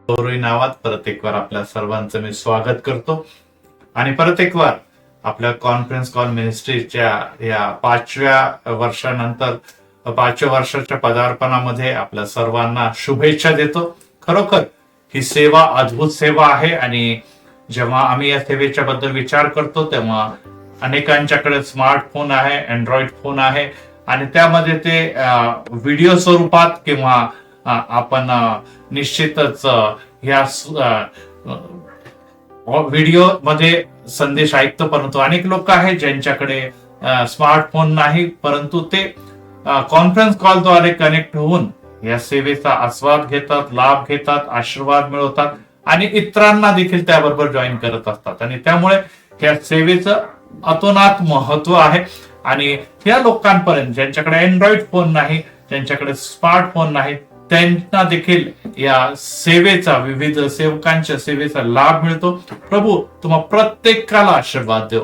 गौरवी नावात परत एक वार आपल्या सर्वांचं मी स्वागत करतो आणि परत एक वार आपल्या कॉन्फरन्स कॉल मिनिस्ट्रीच्या या 5व्या वर्षानंतर 5व्या वर्षाच्या पदार्पणामध्ये आपल्या सर्वांना शुभेच्छा देतो. खरोखर ही सेवा अद्भुत सेवा आहे आणि जेव्हा आम्ही या सेवेच्या बद्दल विचार करतो तेव्हा अनेकांच्याकडे स्मार्टफोन आहे, अँड्रॉइड फोन आहे आणि त्यामध्ये ते व्हिडिओ स्वरूपात किंवा आपण निश्चितच ह्या व्हिडिओ मध्ये संदेश ऐकतो, परंतु अनेक लोक आहेत ज्यांच्याकडे स्मार्टफोन नाही, परंतु ते कॉन्फरन्स कॉलद्वारे कनेक्ट होऊन या सेवेचा आस्वाद घेतात, लाभ घेतात, आशीर्वाद मिळवतात आणि इतरांना देखील त्याबरोबर जॉईन करत असतात. आणि त्यामुळे या सेवेचं अतोनात महत्व आहे आणि या लोकांपर्यंत ज्यांच्याकडे अँड्रॉइड फोन नाही, ज्यांच्याकडे स्मार्टफोन नाही, त्यांना देखील या सेवेचा, विविध सेवकांच्या सेवेचा लाभ मिळतो. प्रभू तुम्हा प्रत्येकाला आशीर्वाद देव.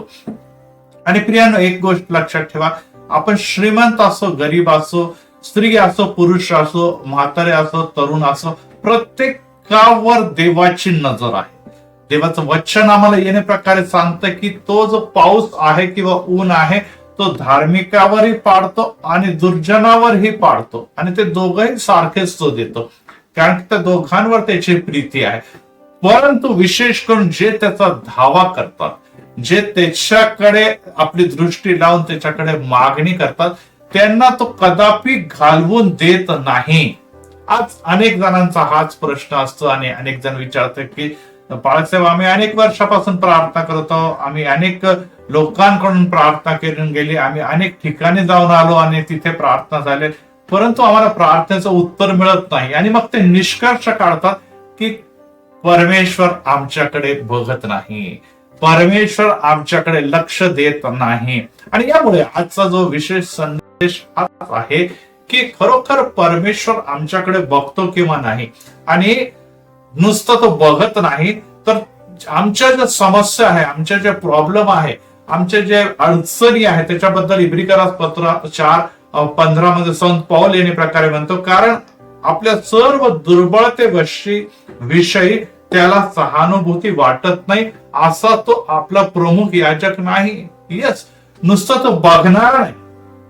आणि प्रियानो, एक गोष्ट लक्षात ठेवा, आपण श्रीमंत असो, गरीब असो, स्त्री असो, पुरुष असो, म्हातारे असो, तरुण असो, प्रत्येकावर देवाची नजर आहे. देवाचं वचन आम्हाला येणे प्रकारे सांगतं की तो जो पाऊस आहे किंवा ऊन आहे तो धार्मिकावरही पाडतो आणि दुर्जनावरही पाडतो आणि ते दोघंही सारखेच तो देतो, कारण की त्या दोघांवर त्याची प्रीती आहे. परंतु विशेष करून जे त्याचा धावा करतात, जे त्याच्याकडे आपली दृष्टी लावून त्याच्याकडे मागणी करतात, त्यांना तो कदापि घालवून देत नाही. आज अनेक जणांचा हाच प्रश्न असतो आणि अनेक जण विचारतात की बाळासाहेब, आम्ही अनेक वर्षापासून प्रार्थना करतो, आम्ही अनेक लोकांकडून प्रार्थना करून गेली, आम्ही अनेक ठिकाणी जाऊन आलो आणि तिथे प्रार्थना झाले, परंतु आम्हाला प्रार्थनेचं उत्तर मिळत नाही. आणि मग ते निष्कर्ष काढतात की परमेश्वर आमच्याकडे बघत नाही, परमेश्वर आमच्याकडे लक्ष देत नाही. आणि यामुळे आजचा जो विशेष संदेश आहे की खरोखर परमेश्वर आमच्याकडे बघतो किंवा नाही, आणि नुसतं तो बघत नाही तर आमच्या ज्या समस्या आहे, आमच्या ज्या प्रॉब्लेम आहे, आमच्या ज्या अडचणी आहे त्याच्याबद्दल इब्रिकरास पत्र 4:15 मध्ये संत पौल यांनी प्रकारे म्हणतो, कारण आपल्या सर्व दुर्बळतेविषयी त्याला सहानुभूती वाटत नाही, असा तो आपला प्रमुख याजक नाही. येस, नुसतं तो बघणार नाही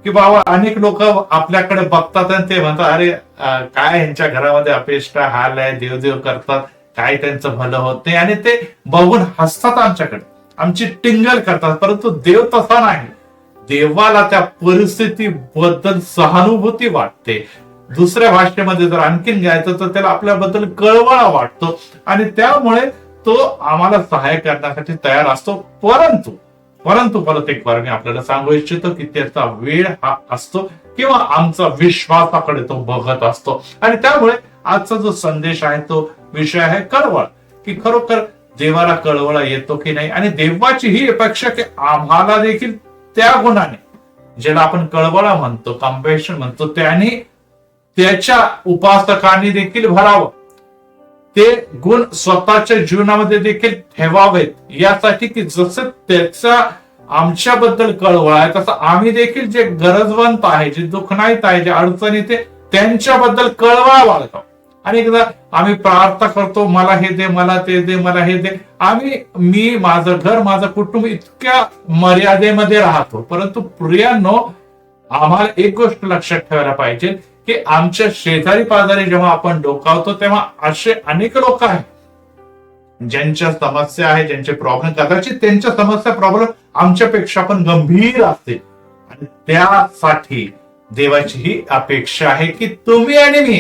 की बाबा अनेक लोक आपल्याकडे बघतात आणि ते म्हणतात, अरे काय यांच्या घरामध्ये अपेष्ट हाल आहे, देवदेव करतात, काय त्यांचं भलं होत नाही, आणि ते बघून हसतात आमच्याकडे, आमची टिंगल करतात. परंतु देव तसा नाही. देवाला त्या परिस्थितीबद्दल सहानुभूती वाटते. दुसऱ्या भाषेमध्ये जर आणखीन घ्यायचं तर त्याला आपल्याबद्दल कळवळा वाटतो आणि त्यामुळे तो आम्हाला सहाय्य करण्यासाठी तयार असतो. परंतु परत एक बार मी आपल्याला सांगू इच्छितो की त्याचा वेळ हा असतो किंवा आमचा विश्वासाकडे तो बघत असतो. आणि त्यामुळे आजचा जो संदेश आहे तो विषय आहे कळवळ, की खरोखर देवाला कळवळा येतो की नाही. आणि देवाची ही अपेक्षा की आम्हाला देखील त्या गुणाने, ज्याला आपण कळवळा म्हणतो, कम्पॅशन म्हणतो, त्याने त्याच्या उपासकांनी देखील भरावं, ते गुण स्वतःच्या जीवनामध्ये देखील ठेवावेत, यासाठी की जसं त्याचा आमच्याबद्दल कळवळा आहे तसं आम्ही देखील जे गरजवंत आहे, जे दुःखनाईत आहे, जे अडचणीत आहे, त्यांच्याबद्दल कळवळा बाळगाव. आणि एकदा आम्ही प्रार्थना करतो, मला हे दे, मला ते दे, मला हे दे. मी माझं घर, माझं कुटुंब इतक्या मर्यादेमध्ये राहतो. परंतु प्रियांनो, आम्हाला एक गोष्ट लक्षात ठेवायला पाहिजे की आमच्या शेजारी पाजारी जेव्हा आपण डोकावतो तेव्हा असे अनेक लोक आहेत ज्यांच्या समस्या आहे, ज्यांचे प्रॉब्लेम, कदाचित त्यांच्या समस्या प्रॉब्लेम आमच्यापेक्षा पण गंभीर असते. आणि त्यासाठी देवाची ही अपेक्षा आहे की तुम्ही आणि मी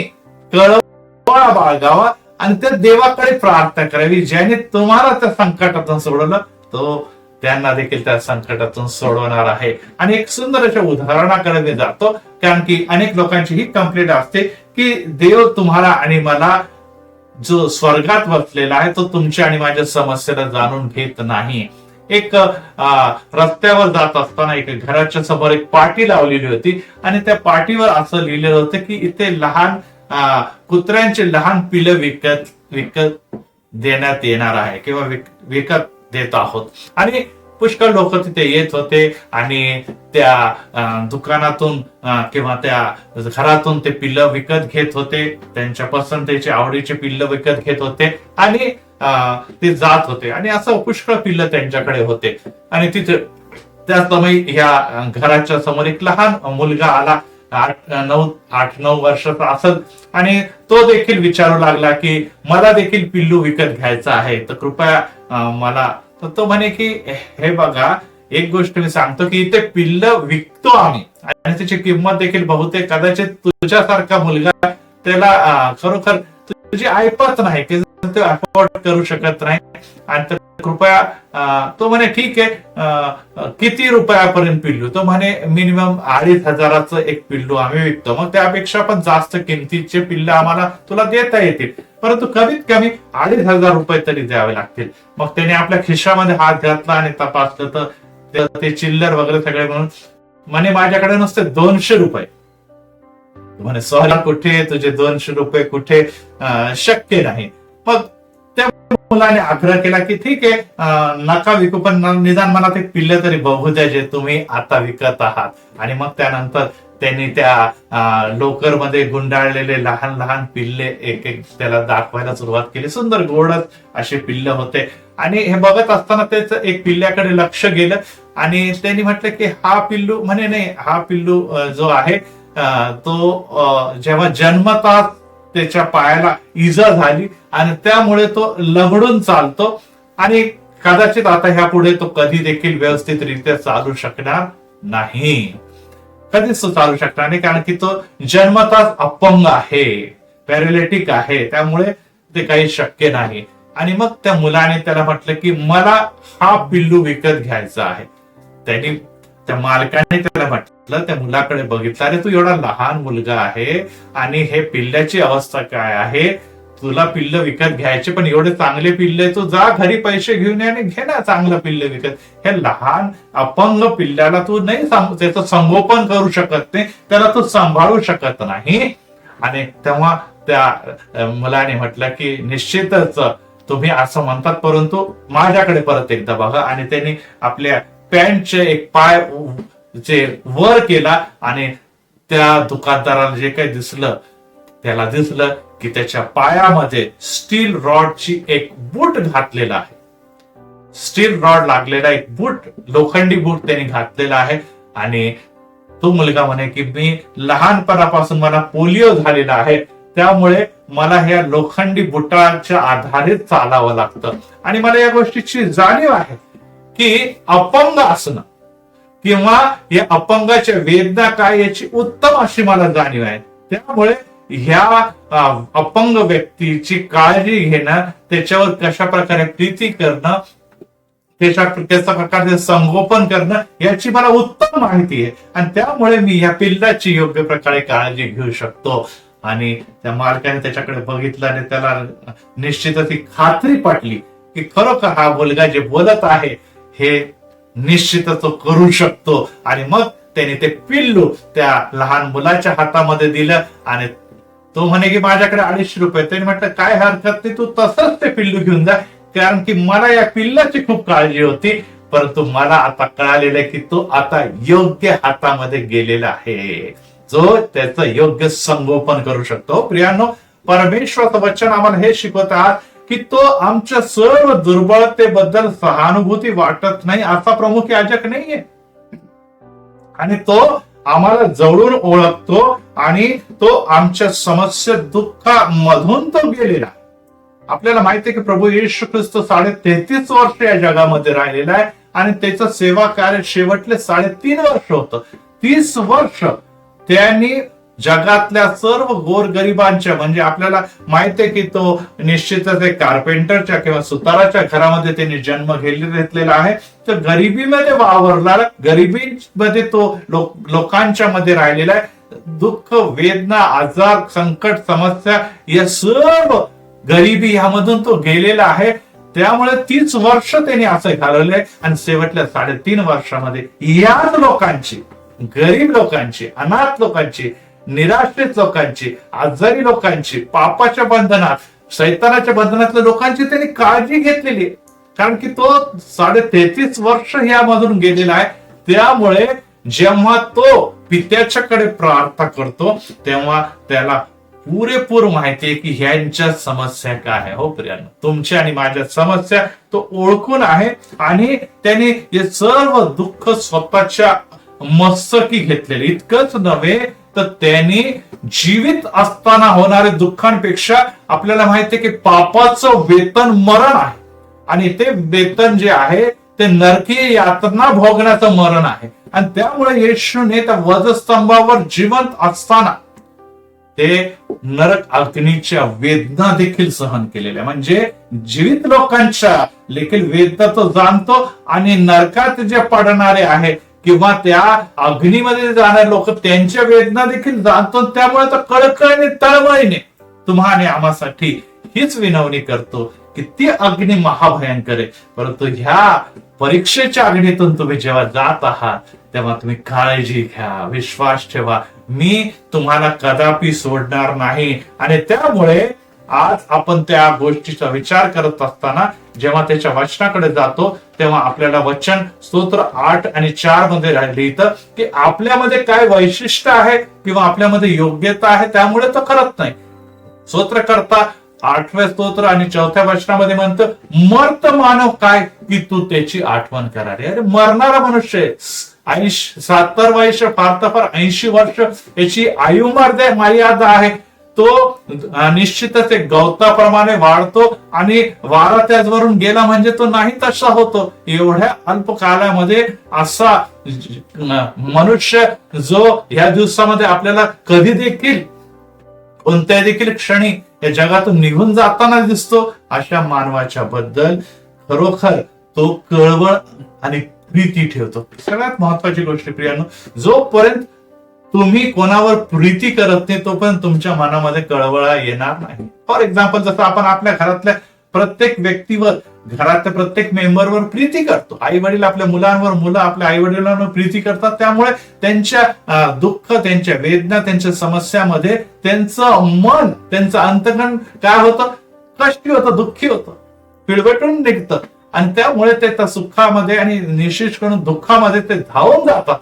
कळवळा बाळगावा आणि त्या देवाकडे प्रार्थना करावी, ज्याने तुम्हाला त्या संकटातून सोडवलं तो त्यांना देखील त्या संकटातून सोडवणार आहे. आणि एक सुंदर अशा उदाहरणाकडे मी जातो, कारण की अनेक लोकांची ही कंप्लेंट असते की देव तुम्हाला आणि मला, जो स्वर्गात बसलेला आहे, तो तुमच्या आणि माझ्या समस्येला जाणून घेत नाही. एक रस्त्यावर जात असताना एक घराच्या समोर एक पाटी लावलेली होती आणि त्या पाटीवर असं लिहिलेलं होतं की इथे लहान कुत्र्यांचे लहान पिलं विकत देण्यात येणार आहे किंवा विकत देत आहोत. आणि पुष्कळ लोक तिथे येत होते आणि त्या दुकानातून किंवा त्या घरातून ते पिल्लं विकत घेत होते, त्यांच्या पसंतीचे आवडीचे पिल्लं विकत घेत होते आणि ते जात होते आणि असं पुष्कळ पिल्लं त्यांच्याकडे होते. आणि तिथे त्या समय ह्या घराच्या समोर एक लहान मुलगा आला, 8-9 वर्षाचा असेल, आणि तो देखील विचारू लागला की मला देखील पिल्लू विकत घ्यायचं आहे, तर कृपया मला. तर तो म्हणे की हे बघा, एक गोष्ट मी सांगतो की इथे पिल्ल विकतो आम्ही आणि त्याची किंमत देखील बहुतेक कदाचित तुझ्यासारखा मुलगा त्याला खरोखर तुझी ऐपत नाही की ते अफोर्ड करू शकत नाही. आणि तर कृपया, तो म्हणे ठीक आहे, किती रुपयापर्यंत पिल्लू? तो म्हणे मिनिमम 2,500 एक पिल्लू आम्ही विकतो, मग त्यापेक्षा पण जास्त किमतीचे पिल्ल आम्हाला तुला देता येतील, परंतु कमीत कमी 2,500 रुपये तरी द्यावे लागतील. मग त्याने आपल्या खिशामध्ये हात घातला आणि तपासलं तर ते चिल्लर वगैरे सगळे म्हणून म्हणे माझ्याकडे नुसते 200 रुपये. म्हणे सॉरी, कुठे तुझे 200 रुपये कुठे, शक्य नाही. मग त्या मुलाने आग्रह केला की ठीक आहे, नका विकू, पण निदान मला ते पिल्ले तरी बघू द्या जे तुम्ही आता विकत आहात. आणि मग त्यानंतर त्यांनी त्या लोकर मध्ये गुंडाळलेले लहान लहान पिल्ले एक एक त्याला दाखवायला सुरुवात केली. सुंदर गोडच असे पिल्ल होते. आणि हे बघत असताना त्याच एक पिल्ल्याकडे लक्ष गेलं आणि त्यांनी म्हटलं की हा पिल्लू, म्हणे नाही, हा पिल्लू जो आहे तो जेव्हा जन्मतात त्याच्या पायाला इजा झाली आणि त्यामुळे तो लंगडून चालतो आणि कदाचित आता ह्या पुढे तो कधी देखील व्यवस्थितरित्या चालू शकणार नाही, कधीच तो चालू शकणार नाही, कारण की तो जन्मताच अपंग आहे, पॅरालिटिक आहे, त्यामुळे ते काही शक्य नाही. आणि मग त्या मुलाने त्याला म्हटलं की मला हा पिल्लू विकत घ्यायचा आहे. त्यांनी त्या मालकाने त्याला म्हटलं, त्या मुलाकडे बघितलं, अरे तू एवढा लहान मुलगा आहे आणि हे पिल्ल्याची अवस्था काय आहे, तुला पिल्ल विकत घ्यायचे, पण एवढे चांगले पिल्ले, तू जा घरी पैसे घेऊन ये आणि घे ना चांगलं पिल्ल विकत. हे लहान अपंग पिल्ल्याला तू नाही त्याचं संगोपन करू शकत नाही, त्याला तू सांभाळू शकत नाही. आणि तेव्हा त्या मुलाने म्हटलं की निश्चितच तुम्ही असं म्हणतात, परंतु माझ्याकडे परत एकदा बघा. आणि त्यांनी आपल्या पॅन्टचे एक पाय जे वर केला आणि त्या दुकानदाराला जे काही दिसलं, त्याला दिसलं की त्याच्या पायामध्ये स्टील रॉडची एक बूट घातलेला आहे. स्टील रॉड लागलेला एक बूट, लोखंडी बूट त्यांनी घातलेला आहे. आणि तो मुलगा म्हणे की मी लहानपणापासून मला पोलिओ झालेला आहे, त्यामुळे मला ह्या लोखंडी बुटाच्या आधारे चालावं लागतं आणि मला या गोष्टीची जाणीव आहे की अपंग असणं किंवा या अपंगाच्या वेदना काय याची उत्तम अशी मला जाणीव आहे. त्यामुळे ह्या अपंग व्यक्तीची काळजी घेणं, त्याच्यावर कशा प्रकारे प्रीती करणं, त्याच्या प्रकारे संगोपन करणं याची मला उत्तम माहिती आहे आणि त्यामुळे मी या पिल्लाची योग्य प्रकारे काळजी घेऊ शकतो. आणि त्या मालकाने त्याच्याकडे बघितलं आणि त्याला निश्चितच ही खात्री पटली की खरोखर हा मुलगा जे बोलत आहे हे निश्चितच तो करू शकतो. आणि मग त्याने ते पिल्लू त्या लहान मुलाच्या हातामध्ये दिलं आणि तो म्हणे की माझ्याकडे 250 रुपये. त्याने म्हटलं काय हरकत नाही, तू तसंच ते पिल्लू घेऊन जा, कारण की मला या पिल्लाची खूप काळजी होती, परंतु मला आता कळालेलं आहे की तो आता योग्य हातामध्ये गेलेला आहे, जो त्याचं योग्य संगोपन करू शकतो. प्रियांनो, परमेश्वराचं वचन आम्हाला हे शिकवत आहात की तो आमच्या सर्व दुर्बलतेबद्दल सहानुभूती वाटत नाही असा प्रमुख याजक नाहीये, आणि तो आम्हाला जवळून ओळखतो आणि तो आमच्या समस्या दुःखामधून तो गेलेला. आपल्याला माहिती आहे की प्रभू येशू ख्रिस्त 33.5 वर्ष या जगामध्ये राहिलेला आहे आणि त्याचं सेवा कार्य शेवटले 3.5 वर्ष होतं. 30 वर्ष त्यांनी जगातल्या सर्व गोरगरिबांच्या, म्हणजे आपल्याला माहिती आहे की तो निश्चितच एक कार्पेंटरच्या किंवा सुताराच्या घरामध्ये त्यांनी जन्म घेतलेला आहे. तर गरिबीमध्ये वावरला, गरिबीमध्ये तो लोकांच्या मध्ये राहिलेला आहे. दुःख, वेदना, आजार, संकट, समस्या या सर्व गरिबी यामधून तो गेलेला आहे. त्यामुळे 30 वर्ष त्यांनी असं घालवलंय आणि शेवटल्या 3.5 वर्षामध्ये याच लोकांची, गरीब लोकांची, अनाथ लोकांची, निराश्रित लोकांची, आजारी लोकांची, पापाच्या बंधनात, शैतानाच्या बंधनातल्या लोकांची त्यांनी काळजी घेतलेली. कारण की तो 33.5 वर्ष यामधून गेलेला आहे. त्यामुळे जेव्हा तो पित्याच्याकडे प्रार्थना करतो तेव्हा त्याला पुरेपूर माहिती आहे की ह्यांच्या समस्या काय आहे. हो प्रियांनो, तुमच्या आणि माझ्या समस्या तो ओळखून आहे आणि त्यांनी हे सर्व दुःख स्वतःच्या मस्तकी घेतलेले. इतकंच नव्हे तर त्यांनी जीवित असताना होणाऱ्या दुःखांपेक्षा आपल्याला माहिती आहे की पापाचं वेतन मरण आहे आणि ते वेतन जे आहे ते नरकीय यातना भोगण्याचं मरण आहे. आणि त्यामुळे येशूने त्या वधस्तंभावर जिवंत असताना ते नरक अग्नीच्या वेदना देखील सहन केलेल्या. म्हणजे जीवित लोकांच्या देखील वेदना तो जाणतो आणि नरकात जे पडणारे आहेत किंवा त्या अग्नीमध्ये जाणारे लोक त्यांच्या वेदना देखील जाणतो. त्यामुळे तो कळकळीने तळमळीने तुम्हा आणि आम्हासाठी हीच विनवणी करतो की ती अग्नी महाभयंकर आहे, परंतु ह्या परीक्षेच्या अग्नीतून तुम्ही जेव्हा जात आहात तेव्हा तुम्ही काळजी घ्या, विश्वास ठेवा, मी तुम्हाला कदापि सोडणार नाही. आणि त्यामुळे आज आपण त्या गोष्टीचा विचार करत असताना जेव्हा त्याच्या वचनाकडे जातो तेव्हा आपल्याला वचन स्तोत्र 8 आणि 4 मध्ये लिहितं की आपल्यामध्ये काय वैशिष्ट्य आहे किंवा आपल्यामध्ये योग्यता आहे त्यामुळे तो करत नाही. स्तोत्रकर्ता 8व्या स्तोत्र आणि 4थ्या वचनामध्ये म्हणतं, मर्त मानव काय की तू त्याची आठवण करावी. अरे मरणारा मनुष्य 70 वर्ष फार तर फार 80 वर्ष याची आयु मर्यादा आहे. तो निश्चितच एक गवताप्रमाणे वाढतो आणि वारा त्याचवरून गेला म्हणजे तो नाही तसा होतो. एवढ्या अल्प कालामध्ये असा मनुष्य जो या दिवसामध्ये आपल्याला कधी देखील कोणत्या देखील क्षणी या जगातून निघून जाताना दिसतो, अशा मानवाच्या बद्दल खरोखर तो कळवळ आणि प्रीती ठेवतो. सगळ्यात महत्वाची गोष्ट प्रियांनो, जोपर्यंत तुम्ही कोणावर प्रीती करत नाही तोपर्यंत तुमच्या मनामध्ये कळवळा येणार नाही. फॉर एक्झाम्पल, जसं आपण आपल्या घरातल्या प्रत्येक व्यक्तीवर, घरातल्या प्रत्येक मेंबरवर प्रीती करतो. आई वडील आपल्या मुलांवर, मुलं आपल्या आई वडिलांवर प्रीती करतात. त्यामुळे त्यांच्या दुःख, त्यांच्या वेदना, त्यांच्या समस्यामध्ये त्यांचं मन, त्यांचं अंतकरण काय होतं, कष्टी होतं, दुःखी होतं, पिळवटून निघतं. आणि त्यामुळे ते त्या सुखामध्ये आणि निश्चित करून दुःखामध्ये ते धावून जातात.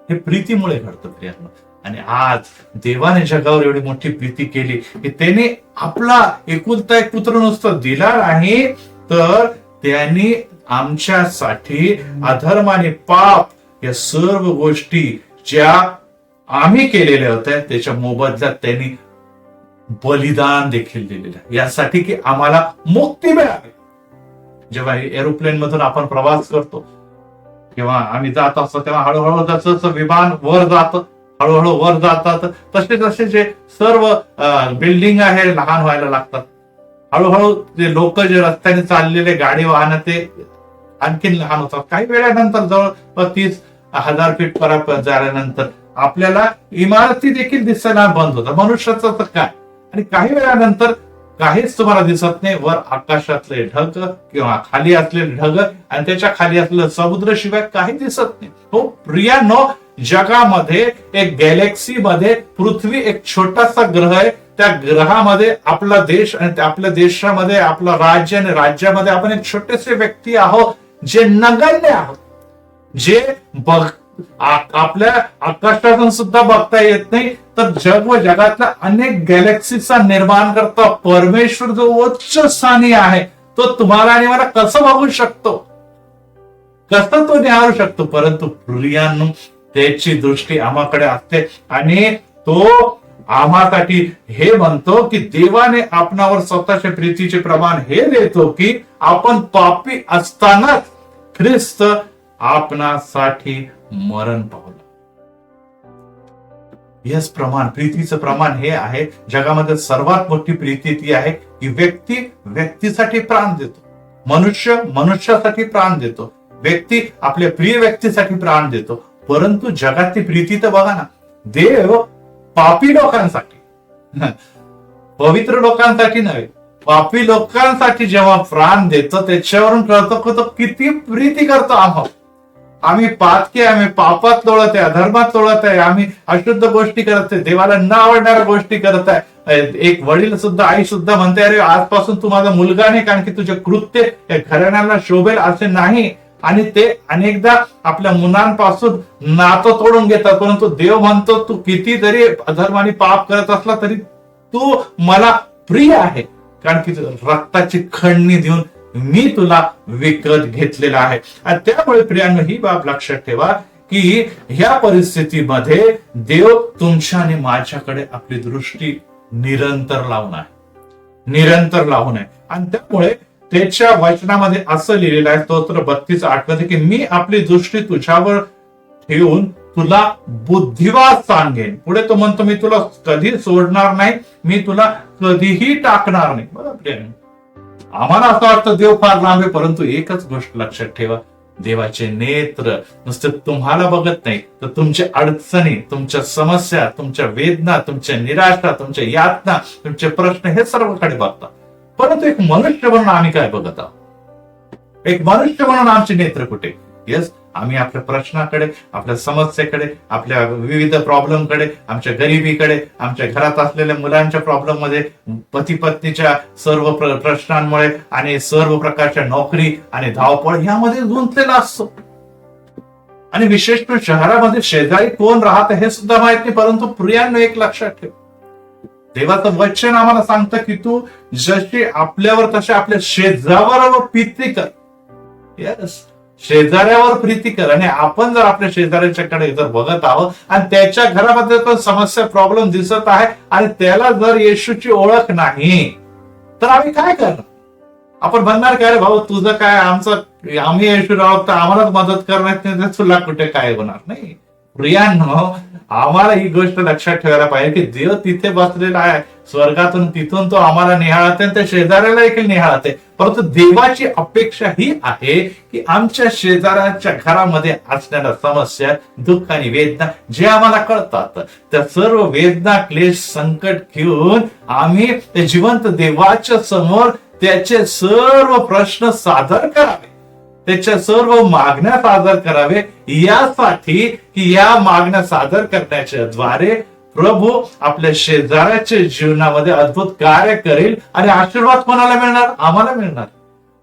हे प्रीतीमुळे घडतं प्रियांनो. आणि आज देवाने जगावर एवढी मोठी प्रीती केली की त्याने आपला एकुलता एक पुत्र नुसतं दिला नाही, तर त्यांनी आमच्यासाठी अधर्म आणि पाप या सर्व गोष्टी ज्या आम्ही केलेल्या होत्या त्याच्या मोबदल्यात त्यांनी बलिदान देखील दिलेलं आहे, यासाठी की आम्हाला मुक्ती मिळावी. जेव्हा एरोप्लेन मधून आपण प्रवास करतो किंवा आम्ही जात असतो तेव्हा हळूहळू जसं विमान वर जातं, हळूहळू वर जातात तसे तसे जे सर्व बिल्डिंग आहे लहान व्हायला लागतात. हळूहळू ते लोक जे रस्त्याने चाललेले गाडी वाहन ते आणखीन लहान होतात. काही वेळानंतर जवळ 30,000 फीट पर्यंत झाल्यानंतर आपल्याला इमारती देखील दिसायला बंद होतात. मनुष्याचं तर काय, आणि काही वेळानंतर काहीच तुम्हाला दिसत नाही. वर आकाशातले ढग किंवा खाली असलेले ढग आणि त्याच्या खाली असलेलं समुद्र शिवाय काही दिसत नाही. हो प्रियांनो, जगामध्ये एक गॅलेक्सी मध्ये पृथ्वी एक छोटासा ग्रह आहे. त्या ग्रहामध्ये आपला देश आणि आपल्या देशामध्ये आपलं राज्य आणि राज्यामध्ये आपण एक छोटेसे व्यक्ती आहोत जे नगण्य आहोत, जे आपल्या आकाशातून सुद्धा बघता येत नाही. तर जग व जगातल्या अनेक गॅलेक्सीचा निर्माण करता परमेश्वर जो उच्च स्थानी आहे तो तुम्हाला आणि मला कसं बघू शकतो, कसं तो निहाळू शकतो. परंतु प्रियांनो, त्याची दृष्टी आम्हाकडे असते आणि तो आम्हासाठी हे म्हणतो की देवाने आपणावर स्वतःच्या प्रीतीचे प्रमाण हे देतो की आपण पापी असतानाच ख्रिस्त आपणासाठी मरण पावला. हेच प्रमाण, प्रीतीचं प्रमाण हे आहे. जगामध्ये सर्वात मोठी प्रीती ती आहे की व्यक्ती व्यक्तीसाठी प्राण देतो, मनुष्य मनुष्यासाठी प्राण देतो, व्यक्ती आपल्या प्रिय व्यक्तीसाठी प्राण देतो. परंतु जगातली प्रीती तर बघा ना, देव पापी लोकांसाठी, पवित्र लोकांसाठी नव्हे, पापी लोकांसाठी जेव्हा प्राण देतो त्याच्यावरून कळतो की तो किती प्रीती करतो आम्हाला. आम्ही पातकी, आम्ही पापात लोळत आहे, अधर्मात लोळत आहे, आम्ही अशुद्ध गोष्टी करत आहे, देवाला न आवडणाऱ्या गोष्टी करत आहे, एक वडील सुद्धा, आई सुद्धा म्हणते, अरे आजपासून तू माझा मुलगा नाही, कारण की तुझे कृत्य या घराण्याला शोभेल असे नाही. आणि ते अनेकदा आपल्या मुलांपासून नातं तोडून घेतात. परंतु देव म्हणतो, तू किती जरी अधर्म आणि पाप करत असला तरी तू मला प्रिय आहे, कारण की रक्ताची खंडणी देऊन मी तुला विकत घेतलेला आहे. आणि त्यामुळे प्रियांनो, ही बाब लक्षात ठेवा की ह्या परिस्थितीमध्ये देव तुमच्या आणि माझ्याकडे आपली दृष्टी निरंतर लावून आहे, निरंतर लावून आहे. आणि त्यामुळे त्याच्या वचनामध्ये असं लिहिलेलं आहे, स्तोत्र 32:8 मध्ये, की मी आपली दृष्टी तुझ्यावर ठेवून तुला बुद्धिवाद सांगेन. पुढे तो म्हणतो, मी तुला कधी सोडणार नाही, मी तुला कधीही टाकणार नाही. बरोबर. आम्हाला असं वाटतं देव फार लांब आहे, परंतु एकच गोष्ट लक्षात ठेवा, देवाचे नेत्र नुसते तुम्हाला बघत नाही, तर तुमच्या अडचणी, तुमच्या समस्या, तुमच्या वेदना, तुमच्या निराशा, तुमच्या यातना, तुमचे प्रश्न हे सर्वकडे बघतात. परंतु एक मनुष्य म्हणून आम्ही काय बघत आहोत? एक मनुष्य म्हणून आमचे नेत्र कुठे? येस, आम्ही आपल्या प्रश्नाकडे, आपल्या समस्येकडे, आपल्या विविध प्रॉब्लेमकडे, आमच्या गरिबीकडे, आमच्या घरात असलेल्या मुलांच्या प्रॉब्लेम मध्ये, पती पत्नीच्या सर्व प्रश्नांमुळे आणि सर्व प्रकारच्या नोकरी आणि धावपळ यामध्ये गुंतलेला असतो. आणि विशेष शहरामध्ये शेजारी कोण राहत हे सुद्धा माहित नाही. परंतु प्रियांनो, एक लक्षात ठेव, देवाचं वचन आम्हाला सांगतं की तू जशी आपल्यावर तसे आपल्या शेजाऱ्यावर प्रीती कर. यस, शेजाऱ्यावर प्रीती कर. आणि आपण जर आपल्या शेजाऱ्याच्याकडे जर बघत आहोत आणि त्याच्या घरामध्ये तो समस्या, प्रॉब्लेम दिसत आहे आणि त्याला जर येशूची ओळख नाही, तर आम्ही काय करणार? आपण म्हणणार काय, रे भाऊ तुझं काय, आम्ही येशू आहोत तर आम्हालाच मदत करण्यात नाही, तुला कुठे काय होणार? नाही प्रियांनो, आम्हाला ही गोष्ट लक्षात ठेवायला पाहिजे की देव तिथे बसलेला आहे स्वर्गातून, तिथून तो आम्हाला निहाळते आणि त्या शेजाऱ्याला देखील निहाळते. परंतु देवाची अपेक्षा ही आहे की आमच्या शेजाऱ्याच्या घरामध्ये असणाऱ्या समस्या, दुःख आणि वेदना जे आम्हाला कळतात, त्या सर्व वेदना, क्लेश, संकट घेऊन आम्ही त्या जिवंत देवाच्या समोर त्याचे सर्व प्रश्न सादर करावे, त्याच्या सर्व मागण्या सादर करावे, यासाठी की या मागण्या सादर करण्याच्या द्वारे प्रभू आपल्या शेजाऱ्याच्या जीवनामध्ये अद्भुत कार्य करेल. आणि आशीर्वाद कोणाला मिळणार? आम्हाला मिळणार,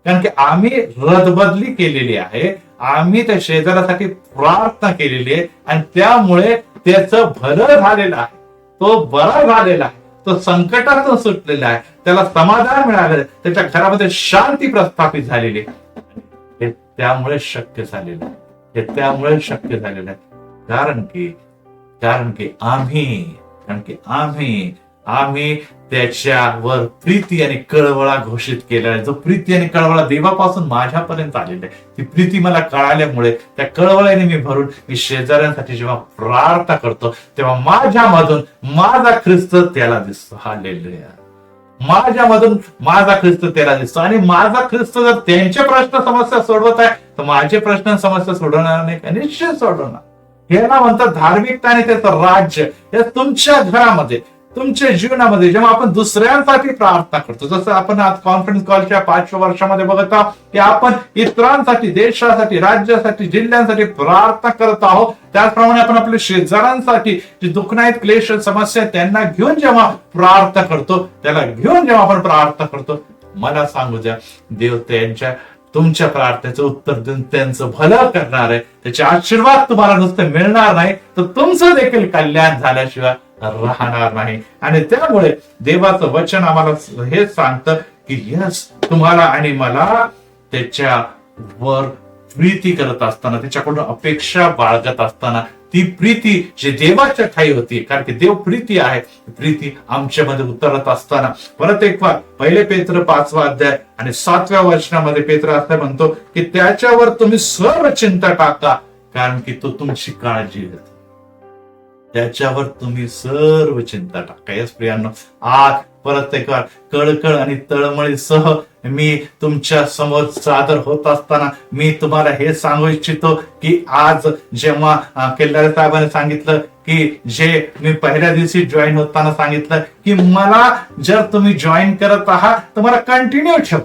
कारण की आम्ही रदबदली केलेली आहे, आम्ही त्या शेजाऱ्यासाठी प्रार्थना केलेली आहे आणि त्यामुळे त्याचं भलं झालेलं आहे, तो बरा झालेला आहे, तो संकटातून सुटलेला आहे, त्याला समाधान मिळालेलं आहे, त्याच्या घरामध्ये शांती प्रस्थापित झालेली आहे. हे त्यामुळे शक्य झालेलं आहे, हे त्यामुळे शक्य झालेलं आहे, कारण की आम्ही त्याच्यावर प्रीती आणि कळवळा घोषित केला आहे. जो प्रीती आणि कळवळा देवापासून माझ्यापर्यंत आलेला आहे, ती प्रीती मला कळाल्यामुळे त्या कळवळ्याने मी भरून मी शेजाऱ्यांसाठी जेव्हा प्रार्थना करतो, तेव्हा माझ्यामधून माझा ख्रिस्त त्याला दिसतो. हालेलुया. माझ्यामधून माझा ख्रिस्त त्याला दिसतो. आणि माझा ख्रिस्त जर त्यांचे प्रश्न समस्या सोडवत आहे, तर माझे प्रश्न समस्या सोडवणार नाही का? निश्चित सोडवणार. याला म्हणतात धार्मिकता आणि त्याचं राज्य. हे तुमच्या घरामध्ये, तुमच्या जीवनामध्ये जेव्हा आपण दुसऱ्यांसाठी प्रार्थना करतो, जसं आपण आज कॉन्फरन्स कॉलच्या 5व्या वर्षामध्ये बघत आहोत की आपण इतरांसाठी, देशासाठी, राज्यासाठी, जिल्ह्यांसाठी प्रार्थना करत आहोत, त्याचप्रमाणे आपण आपल्या शेजाऱ्यांसाठी जे दुःखनायक, क्लेश, समस्या त्यांना घेऊन जेव्हा प्रार्थना करतो, त्याला घेऊन जेव्हा आपण प्रार्थना करतो, मला सांगू द्या, देव तुमच्या प्रार्थनेचं उत्तर देऊन त्यांचं भलं करणार आहे. त्याचे आशीर्वाद तुम्हाला नुसतं मिळणार नाही, तर तुमचं देखील कल्याण झाल्याशिवाय राहणार नाही. आणि त्यामुळे देवाचं वचन आम्हाला हे सांगतं की यस, तुम्हाला आणि मला त्याच्यावर प्रीती करत असताना, त्याच्याकडून अपेक्षा बाळगत असताना, ती प्रीती जी देवाच्या ठाई होती, कारण की देव प्रीती आहे, प्रीती आमच्यामध्ये उतरत असताना परत एक वार 1 पेत्र 5वा अध्याय आणि 7व्या वचनामध्ये पेत्र असं म्हणतो की त्याच्यावर तुम्ही सर्व चिंता टाका, कारण की तो तुमची काळजी घेतो. त्याच्यावर तुम्ही सर्व चिंता टाका. यस प्रियांनो, आज परत एक वार कळकळ आणि तळमळीसह मी तुमच्या समोर सादर होत असताना मी तुम्हाला हे सांगू इच्छितो की आज जेव्हा केल्लारे साहेबांनी सांगितलं की जे मी पहिल्या दिवशी जॉईन होताना सांगितलं की मला जर तुम्ही जॉईन करत आहात तर मला कंटिन्यू ठेवा.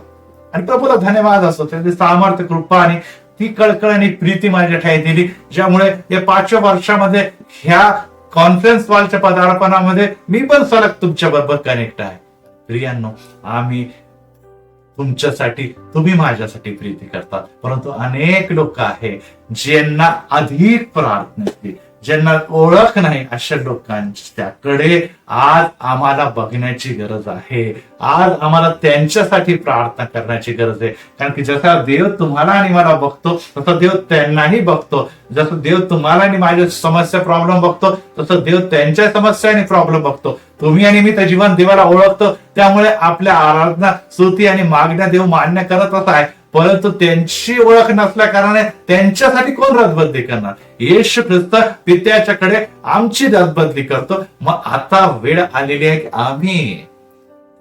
आणि प्रभूला धन्यवाद असतो, त्याची सामर्थ्य, कृपा आणि ती कळकळ आणि प्रीती माझ्या ठाई दिली, ज्यामुळे या 5व्या वर्षामध्ये ह्या कॉन्फरन्स कॉलच्या पदार्पणामध्ये मी पण सलग तुमच्या बरोबर कनेक्ट आहे. प्रियांनो, आम्ही तुमच्यासाठी, तुम्ही माझ्यासाठी प्रीती करतात, परंतु अनेक लोक आहे ज्यांना अधिक प्रार्थनेची, ज्यांना ओळख नाही, अशा लोकांच्याकडे आज आम्हाला बघण्याची गरज आहे. आज आम्हाला त्यांच्यासाठी प्रार्थना करण्याची गरज आहे. कारण की जसा देव तुम्हाला आणि मला बघतो तसा देव त्यांनाही बघतो. जसं देव तुम्हाला आणि माझ्या समस्या प्रॉब्लेम बघतो तसं देव त्यांच्या समस्या आणि प्रॉब्लेम बघतो. तुम्ही आणि मी त्या जीवन देवाला ओळखतो, त्यामुळे आपल्या आराधना, स्तुती आणि मागण्या देव मान्य करतच आहे. परंतु त्यांची ओळख नसल्या कारणाने त्यांच्यासाठी कोण रदबदली करणार? येशू ख्रिस्त पित्याच्याकडे आमची रदबदली करतो. मग आता वेळ आलेली आहे की आम्ही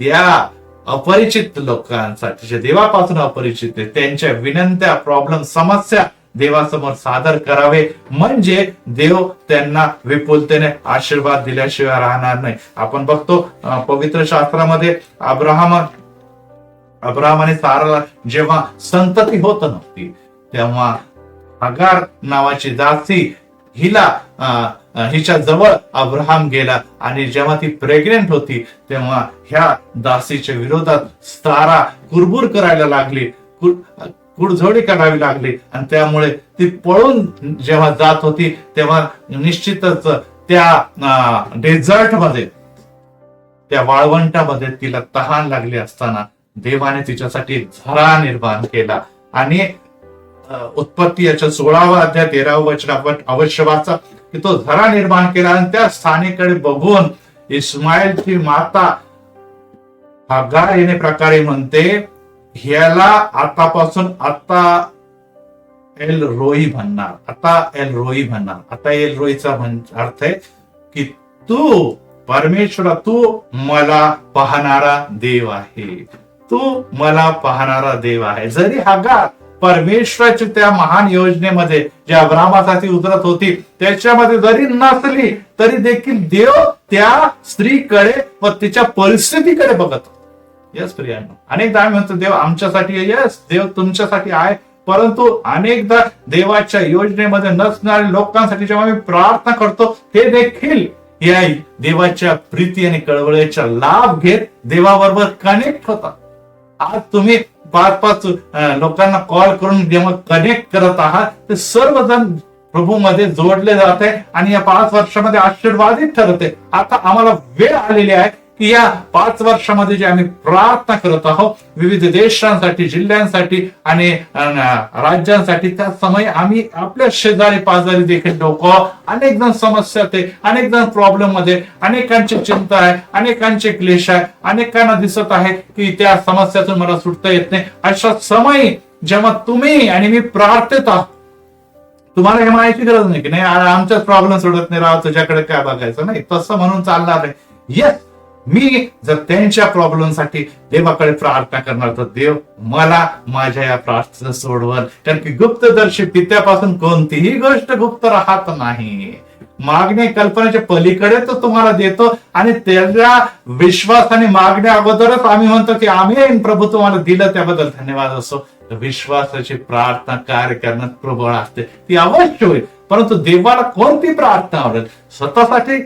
त्या अपरिचित लोकांसाठी, जे देवापासून अपरिचित आहे, त्यांच्या विनंत्या, प्रॉब्लेम, समस्या देवासमोर सादर करावे, म्हणजे देव त्यांना विपुलतेने आशीर्वाद दिल्याशिवाय राहणार नाही. आपण बघतो पवित्र शास्त्रामध्ये अब्राहम आणि साराला जेव्हा संतती होत नव्हती, तेव्हा हगार नावाची दासी हिच्या जवळ अब्राहम गेला आणि जेव्हा ती प्रेग्नेंट होती तेव्हा ह्या दासीच्या विरोधात सारा कुरबुर करायला लागली, कुडझोडी करावी लागली आणि त्यामुळे ती पळून जेव्हा जात होती तेव्हा निश्चितच त्या डेझर्ट मध्ये, त्या वाळवंटामध्ये तिला तहान लागली असताना देवाने तिच्यासाठी झरा निर्माण केला. आणि उत्पत्ती याच्या 16वा अध्याय 13व वचन आपण अवश्य वाचा की तो झरा निर्माण केला. आणि त्या स्थानिकडे बघून इस्माईलची माता हगार येणे प्रकारे म्हणते, ह्याला आतापासून आता एल रोई म्हणणार, आता एल रोई म्हणणार. आता एल रोईचा अर्थ आहे की तू परमेश्वर, तू मला पाहणारा देव आहे, तू मला पाहणारा देव आहे. जरी हगार परमेश्वराच्या त्या महान योजनेमध्ये जे अब्राहमासाठी उतरत होती त्याच्यामध्ये जरी नसली तरी देखील देव त्या स्त्रीकडे व तिच्या परिस्थितीकडे बघत. यस प्रियांनो, अनेकदा आम्ही म्हणतो देव आमच्यासाठी, यस देव तुमच्यासाठी आहे, परंतु अनेकदा देवाच्या योजनेमध्ये नसणाऱ्या लोकांसाठी जेव्हा आम्ही प्रार्थना करतो ते देखील या देवाच्या प्रीती आणि कळवळीचा लाभ घेत देवाबरोबर कनेक्ट होतात. आज तुम्ही 5-5 लोकांना कॉल करून जेव्हा कनेक्ट करत आहात ते सर्वजण प्रभू मध्ये जोडले जाते आणि या 5 वर्षामध्ये आशीर्वादित ठरते. आता आम्हाला वेळ आलेली आहे की या 5 वर्षामध्ये जे आम्ही प्रार्थना करत आहोत विविध देशांसाठी, जिल्ह्यांसाठी आणि राज्यांसाठी, त्या समय आम्ही आपल्या शेजारी पाजारी देखील लोक, अनेक जण समस्यात आहे, अनेक जण प्रॉब्लेम मध्ये, अनेकांची चिंता आहे, अनेकांचे क्लेश आहे, अनेकांना दिसत आहे की त्या समस्यातून मला सुटता येत नाही. अशा समय जेव्हा तुम्ही आणि मी प्रार्थित आहोत, तुम्हाला हे म्हणायची गरज नाही की नाही आमचाच प्रॉब्लेम सोडत नाही, राव तुझ्याकडे काय बघायचं, नाही तसं म्हणून चालणार नाही. येस, मी जर त्यांच्या प्रॉब्लेमसाठी देवाकडे प्रार्थना करणार तर देव मला माझ्या या प्रार्थना सोडवल. कारण की गुप्तदर्शी पित्यापासून कोणतीही गोष्ट गुप्त राहत नाही. मागणे कल्पनेच्या पलीकडे तो तुम्हाला देतो आणि त्याच्या विश्वासाने मागण्या अगोदरच आम्ही म्हणतो की आम्ही प्रभू तुम्हाला दिलं त्याबद्दल धन्यवाद असो. विश्वासाची प्रार्थना कार्य करण्यात प्रबळ असते, ती अवश्य होईल. परंतु देवाला कोणती प्रार्थना आवडेल? स्वतःसाठी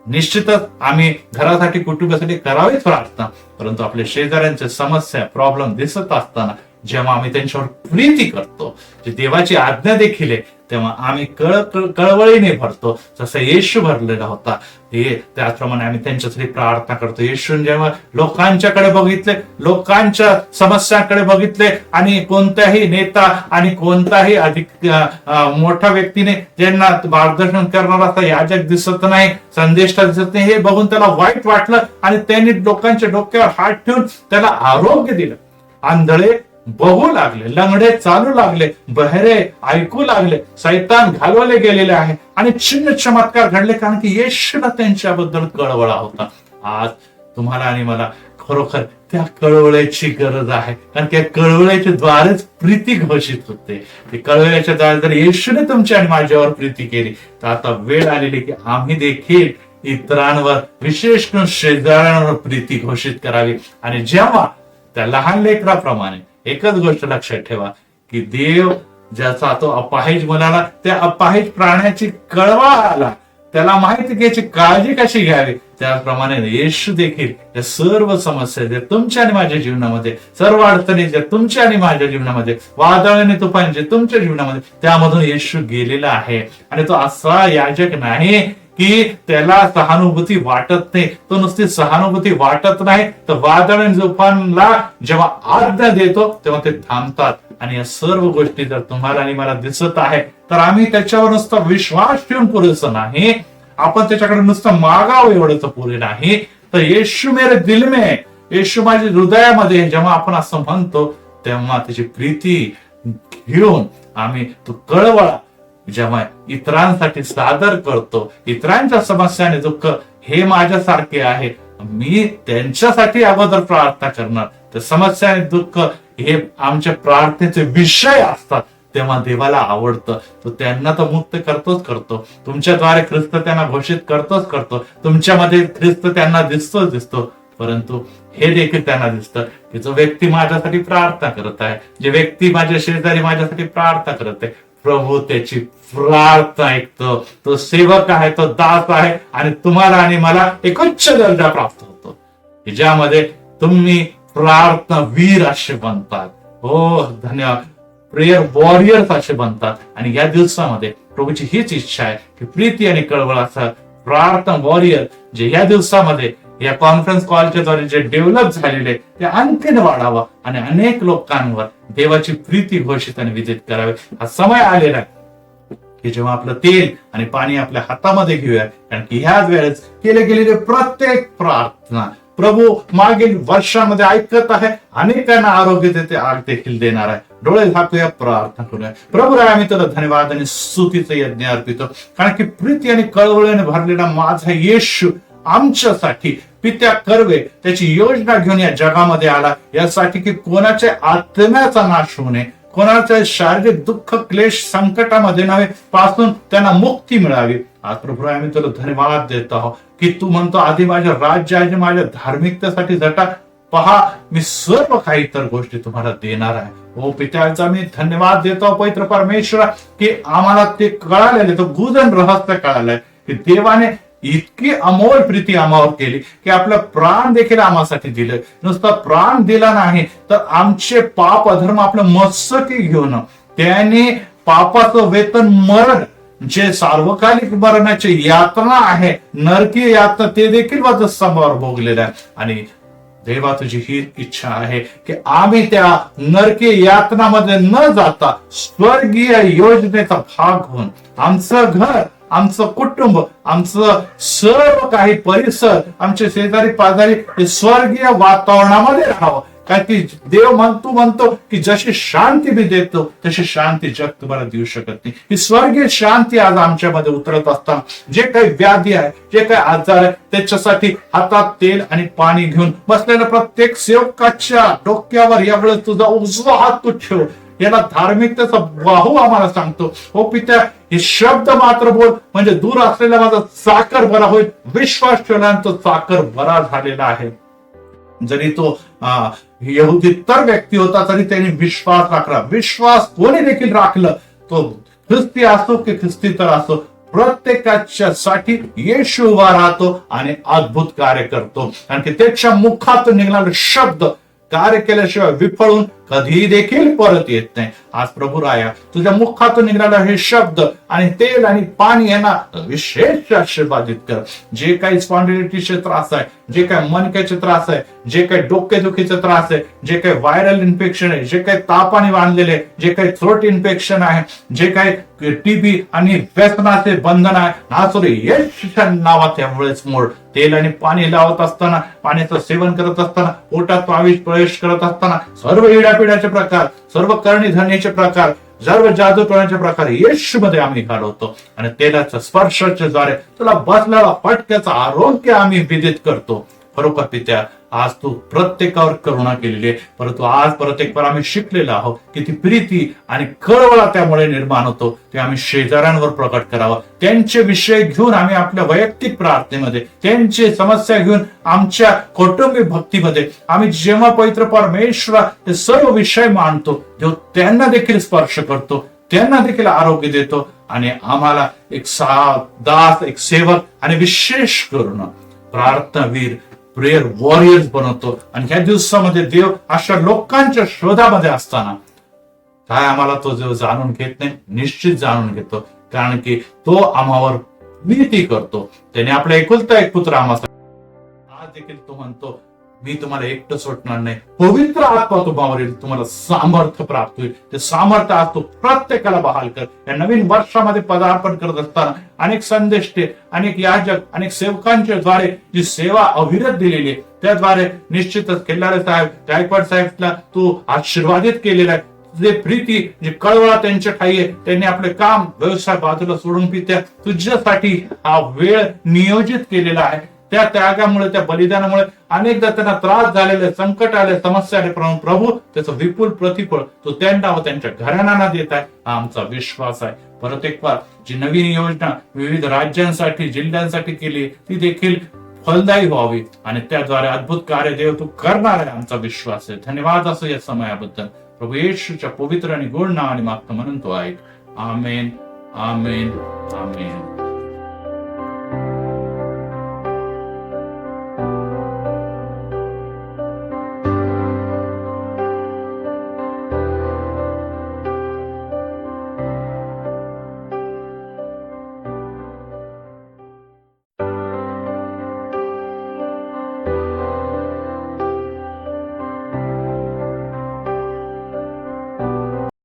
निश्चितच आम्ही घरासाठी, कुटुंबासाठी करावीच प्रार्थना, परंतु आपल्या शेजाऱ्यांच्या समस्या, प्रॉब्लेम दिसत असताना जेव्हा आम्ही त्यांच्यावर प्रीती करतो, जी देवाची आज्ञा देखील आहे, तेव्हा आम्ही कळवळीने भरतो. जसं येशू भरलेला होता त्याचप्रमाणे आम्ही त्यांच्यासाठी प्रार्थना करतो. येशूने जेव्हा लोकांच्याकडे बघितले, लोकांच्या समस्यांकडे बघितले आणि कोणत्याही नेता आणि कोणताही अधिक मोठ्या व्यक्तीने ज्यांना मार्गदर्शन करणारा असा याजक दिसत नाही, संदेष्टा दिसत नाही, हे बघून त्याला वाईट वाटलं आणि त्यांनी लोकांच्या डोक्यावर हात ठेवून त्याला आरोग्य दिलं. आंधळे बघू लागले, लंगडे चालू लागले, बहिरे ऐकू लागले, शैतान घालवले गेलेले आहे आणि चिन्ह चमत्कार घडले, कारण की येशूला त्यांच्याबद्दल कळवळा होता. आज तुम्हाला आणि मला खरोखर त्या कळवळ्याची गरज आहे, कारण त्या कळवळ्याच्या द्वारेच प्रीती घोषित होते. ते कळवळ्याच्या द्वारे जर येशूने तुमच्या आणि माझ्यावर प्रीती केली तर आता वेळ आलेली की आम्ही देखील इतरांवर, विशेष करून शेजाऱ्यांवर प्रीती घोषित करावी. आणि जेव्हा त्या लहान लेकराप्रमाणे एकच गोष्ट लक्षात ठेवा की देव ज्याचा तो अपाहिज मुलाला, त्या अपाहिज प्राण्याची कळवळा आला, त्याला माहिती की याची काळजी कशी घ्यावी. त्याप्रमाणे येशू देखील या सर्व समस्या जे तुमच्या आणि माझ्या जीवनामध्ये, सर्व अडचणी जे तुमच्या आणि माझ्या जीवनामध्ये, वादळ आणि तुफान जे तुमच्या जीवनामध्ये, त्यामधून येशू गेलेला आहे. आणि तो असा याजक नाही की त्याला सहानुभूती वाटत नाही. तो नुसती सहानुभूती वाटत नाही, तर वादळ आणि तुफानला जेव्हा आज्ञा देतो तेव्हा ते थांबतात. आणि या सर्व गोष्टी जर तुम्हाला आणि मला दिसत आहे, तर आम्ही त्याच्यावर नुसता विश्वास ठेवून पुरेसं नाही, आपण त्याच्याकडे नुसतं मागावं एवढंच पुरे नाही, तर येशू मेरे दिल में, येशू माझ्या हृदयामध्ये, जेव्हा आपण असं म्हणतो तेव्हा त्याची प्रीती घेऊन आम्ही तो कळवळा जेव्हा इतरांसाठी सादर करतो, इतरांच्या समस्या आणि दुःख हे माझ्यासारखे आहे, मी त्यांच्यासाठी अगोदर प्रार्थना करणार. तर समस्या आणि दुःख हे आमच्या प्रार्थनेचे विषय असतात, तेव्हा देवाला आवडतं. तो त्यांना तर मुक्त करतो. तुमच्याद्वारे ख्रिस्त त्यांना घोषित करतो. तुमच्यामध्ये ख्रिस्त त्यांना दिसतो. परंतु हे देखील त्यांना दिसतं की जो व्यक्ती माझ्यासाठी प्रार्थना करत आहे, जे व्यक्ती माझ्या शेजारी माझ्यासाठी प्रार्थना करत आहे, प्रभू त्याची प्रार्थना ऐकतो. तो सेवक आहे, तो दास आहे, आणि तुम्हाला आणि मला एक उच्च दर्जा प्राप्त होतो ज्यामध्ये तुम्ही प्रार्थना वीर असे बनतात. हो धन्यवाद. प्रेयर वॉरियर्स असे बनतात. आणि या दिवसामध्ये प्रभूची हीच इच्छा आहे की प्रीती आणि कळवळाचा प्रार्थना वॉरियर जे या दिवसामध्ये या कॉन्फरन्स कॉलच्या द्वारे जे डेव्हलप झालेले ते आणखीन वाढावा आणि अनेक लोकांवर देवाची प्रीती घोषित आणि विदित करावे. हा समय आलेला आहे की जेव्हा आपलं तेल आणि पाणी आपल्या हातामध्ये घेऊया, कारण की ह्याच वेळेस केले गेलेले प्रत्येक प्रार्थना प्रभू मागील वर्षांमध्ये ऐकत आहे, अनेकांना आरोग्य देते, आग देखील देणार आहे. डोळे झाकूया, प्रार्थना करूया. प्रभू राय, आम्ही तुला धन्यवाद आणि स्तुतीचा यज्ञ अर्पितो, कारण की प्रीती आणि कळवळीने भरलेला माझा येशू आमच्यासाठी पित्या कर्वे त्याची योजना घेऊन या जगामध्ये आला, यासाठी की कोणाच्या आत्म्याचा नाश होऊ नये, कोणाच्या शारीरिक दुःख क्लेश संकटामध्ये नव्हे पासून त्यांना मुक्ती मिळावी. आज प्रभू आम्ही तुला धन्यवाद देत आहोत की तू म्हणतो आधी माझ्या राज्याची माझ्या धार्मिकतेसाठी झटा, पहा मी सर्व काही तर गोष्टी तुम्हाला देणार आहे. ओ पित्याचा मी धन्यवाद देतो पवित्र परमेश्वरा की आम्हाला ते कळालेले, तो गुजन रहस्य कळालंय की देवाने इतकी अमोल प्रीती आम्हावर केली की आपलं प्राण देखील आम्हासाठी दिलं. नुसता प्राण दिला नाही तर आमचे पाप अधर्म आपलं मस्तकी घेऊन त्याने पापाचं वेतन मरण, जे सार्वकालिक मरणाची यातना आहे, नरकीय यातना, ते देखील वधस्तंभावर भोगलेलं आहे. आणि देवा तुझी ही इच्छा आहे की आम्ही त्या नरकीय यातनामध्ये न जाता स्वर्गीय योजनेचा भाग होऊन आमचं घर, आमचं कुटुंब, आमचं सर्व काही परिसर, आमचे शेजारी पाजारी हे स्वर्गीय वातावरणामध्ये राहावं. काय की देव म्हणतो की जशी शांती मी देतो तशी शांती जग तुम्हाला देऊ शकत नाही. ही स्वर्गीय शांती आज आमच्यामध्ये उतरत असताना जे काही व्याधी आहे, जे काही आजार आहे, त्याच्यासाठी हातात तेल आणि पाणी घेऊन बसलेल्या प्रत्येक सेवकाच्या डोक्यावर यावेळेस तुझा उजवा हात तू ठेव. याला धार्मिकतेचा वाहू आम्हाला सांगतो. हो पित्या, हे शब्द मात्र बोल, म्हणजे दूर असलेला माझा चाकर बरा होईल. विश्वास ठेवल्यानंतर तो चाकर बरा झालेला आहे. जरी तो यहुदी तर व्यक्ती होता तरी त्यांनी विश्वास राखला. विश्वास कोणी देखील राखलं, तो ख्रिस्ती असो की ख्रिस्ती तर असो, प्रत्येकाच्या साठी येशू उभा राहतो आणि अद्भुत कार्य करतो. कारण की त्याच्या मुखातून निघणारे शब्द कार्य केल्याशिवाय विफळून कधी देखील परत येत नाही. आज प्रभू राया, तुझ्या मुखातून निघालेला हे शब्द आणि तेल आणि पाणी यांना विशेष आशीर्वादित कर. जे काही स्पॉन्डिलिटीचे त्रास आहे, जे काही मणक्याचे त्रास आहे, जे काही डोकेदुखीचे त्रास आहे, जे काही व्हायरल इन्फेक्शन आहे, जे काही तापाने बांधलेले, जे काही थ्रोट इन्फेक्शन आहे, जे काही टीबी आणि व्यसनाचे बंधन आहे, नासुरे येशूच्या नावात यामुळेच मोड. तेल आणि पाणी लावत असताना, पाण्याचं सेवन करत असताना, पोटात प्रवेश करत असताना सर्व इडापिडाचे प्रकार, सर्व करणी धरणीचे प्रकार, सर्व जादू टोण्याचे प्रकार येशू मध्ये आम्ही घालवतो. आणि तेलाच्या स्पर्शाच्या द्वारे तुला बसलेला फटक्याचं आरोग्य आम्ही विदित करतो. खरोखर पित्या, आज तू प्रत्येकावर करुणा केलेली आहे, परंतु आज प्रत्येकावर आम्ही शिकलेलो आहोत की ती प्रीती आणि कळवळा त्यामुळे निर्माण होतो. ते आम्ही शेजाऱ्यांवर प्रकट करावं. त्यांचे विषय घेऊन आम्ही आपल्या वैयक्तिक प्रार्थनेमध्ये, त्यांची समस्या घेऊन आमच्या कौटुंबिक भक्तीमध्ये आम्ही जेव्हा पवित्र परमेश्वरा हे सर्व विषय मांडतो, तेव्हा त्यांना देखील स्पर्श करतो, त्यांना देखील आरोग्य देतो आणि आम्हाला एक दास, एक सेवक आणि विशेष करून प्रार्थनावीर, प्रेयर वॉरियर्स बनवतो. आणि ह्या दिवसामध्ये देव अशा लोकांच्या शोधामध्ये असताना काय आम्हाला तो देव जाणून घेत नाही, निश्चित जाणून घेतो, कारण की तो आम्हावर नीती करतो. त्याने आपला एकुलता एक पुत्र आम्हाला, आज देखील तो म्हणतो मी तुम्हाला एकटं सोडणार नाही, पवित्र आत्मा तुम्हावर येईल, तुम्हाला सामर्थ्य प्राप्त होईल. ते सामर्थ्य आज तो प्रत्येकाला बहाल कर. या नवीन वर्षामध्ये पदार्पण करत असताना अनेक संदेष्टे, अनेक याजक, अनेक सेवकांच्या द्वारे जी सेवा अविरत दिलेली आहे, त्याद्वारे निश्चितच खिल्लारे साहेब, गायकवाड साहेबला तू आशीर्वादित केलेला आहे. जे प्रीती, जे कळवळा त्यांच्या ठाई आहे, त्यांनी आपले काम, व्यवसाय बाजूला सोडून त्या तुझ्यासाठी हा वेळ नियोजित केलेला आहे. त्या त्यागामुळे, त्या बलिदानामुळे अनेकदा त्यांना त्रास झालेले, संकट आले, समस्या आले, प्रभू त्याचं विपुल प्रतिफळ तो त्यांना व त्यांच्या घराण्यांना देत आहे, हा आमचा विश्वास आहे. परत एक बार जी नवीन योजना विविध राज्यांसाठी, जिल्ह्यांसाठी केली, ती देखील फलदायी व्हावी आणि त्याद्वारे अद्भुत कार्य देव तू करणार आहे, आमचा विश्वास आहे. धन्यवाद असं या समयाबद्दल. प्रभू येशूच्या पवित्र आणि गोड नावाने मागतो म्हणून तो ऐक. आमेन, आमेन, आमेन.